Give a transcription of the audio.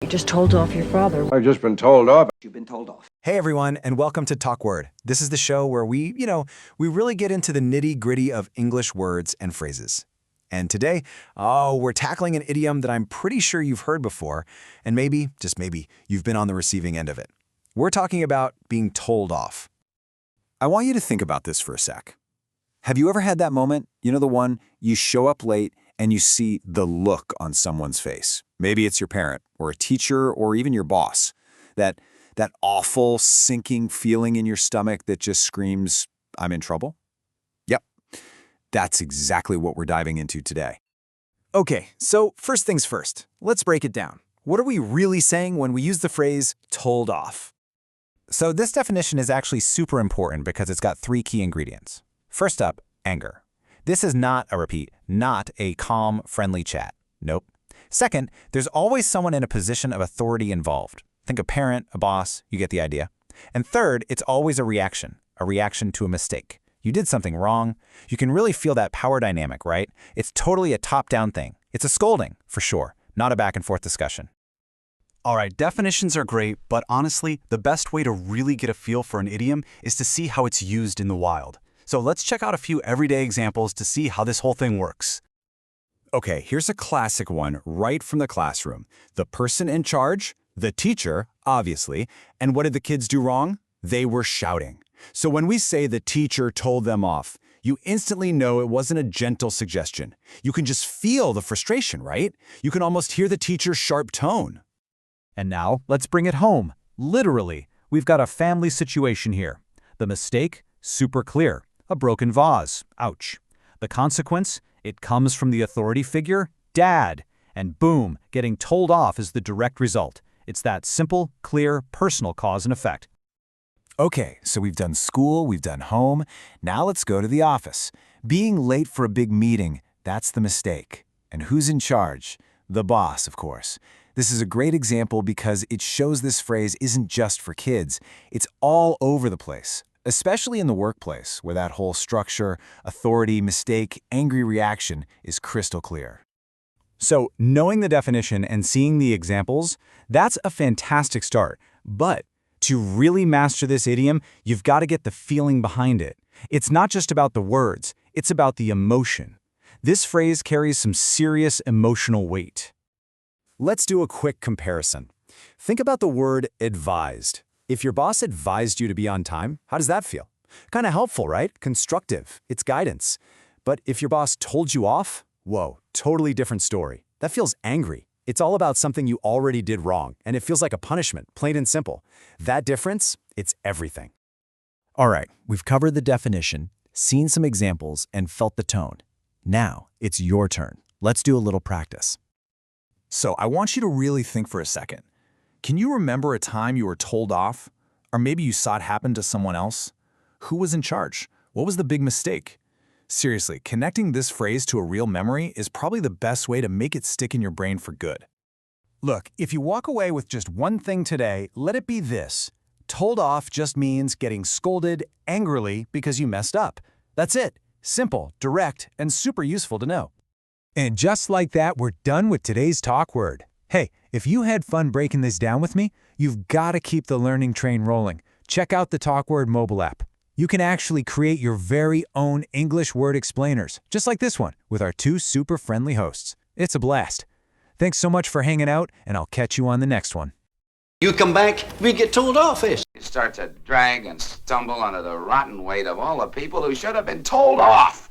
You just told off your father. I've just been told off. You've been told off. Hey everyone, and welcome to TalkWord. This is the show where we really get into the nitty-gritty of English words and phrases. And today, we're tackling an idiom that I'm pretty sure you've heard before, and maybe, just maybe, you've been on the receiving end of it. We're talking about being told off. I want you to think about this for a sec. Have you ever had that moment, the one you show up late and you see the look on someone's face? Maybe it's your parent, or a teacher, or even your boss. That awful, sinking feeling in your stomach that just screams, I'm in trouble? Yep, that's exactly what we're diving into today. Okay, so first things first, let's break it down. What are we really saying when we use the phrase told off? So this definition is actually super important because it's got three key ingredients. First up, anger. This is not a calm, friendly chat. Nope. Second, there's always someone in a position of authority involved. Think a parent, a boss, you get the idea. And third, it's always a reaction to a mistake. You did something wrong. You can really feel that power dynamic, right? It's totally a top-down thing. It's a scolding, for sure, not a back-and-forth discussion. All right, definitions are great, but honestly, the best way to really get a feel for an idiom is to see how it's used in the wild. So let's check out a few everyday examples to see how this whole thing works. Okay, here's a classic one right from the classroom. The person in charge, the teacher, obviously, and what did the kids do wrong? They were shouting. So when we say the teacher told them off, you instantly know it wasn't a gentle suggestion. You can just feel the frustration, right? You can almost hear the teacher's sharp tone. And now, let's bring it home. Literally, we've got a family situation here. The mistake, super clear. A broken vase, ouch. The consequence, it comes from the authority figure, Dad. And boom, getting told off is the direct result. It's that simple, clear, personal cause and effect. Okay, so we've done school, we've done home. Now let's go to the office. Being late for a big meeting, that's the mistake. And who's in charge? The boss, of course. This is a great example because it shows this phrase isn't just for kids. It's all over the place, especially in the workplace, where that whole structure, authority, mistake, angry reaction is crystal clear. So, knowing the definition and seeing the examples, that's a fantastic start. But to really master this idiom, you've got to get the feeling behind it. It's not just about the words, it's about the emotion. This phrase carries some serious emotional weight. Let's do a quick comparison. Think about the word advised. If your boss advised you to be on time, how does that feel? Kind of helpful, right? Constructive. It's guidance. But if your boss told you off, whoa, totally different story. That feels angry. It's all about something you already did wrong, and it feels like a punishment, plain and simple. That difference, it's everything. All right, we've covered the definition, seen some examples, and felt the tone. Now, it's your turn. Let's do a little practice. So I want you to really think for a second. Can you remember a time you were told off? Or maybe you saw it happen to someone else? Who was in charge? What was the big mistake? Seriously, connecting this phrase to a real memory is probably the best way to make it stick in your brain for good. Look, if you walk away with just one thing today, let it be this. Told off just means getting scolded angrily because you messed up. That's it. Simple, direct, and super useful to know. And just like that, we're done with today's Talk Word. Hey, if you had fun breaking this down with me, you've got to keep the learning train rolling. Check out the TalkWord mobile app. You can actually create your very own English word explainers, just like this one, with our two super friendly hosts. It's a blast. Thanks so much for hanging out, and I'll catch you on the next one. You come back, we get told off this. You start to drag and stumble under the rotten weight of all the people who should have been told off.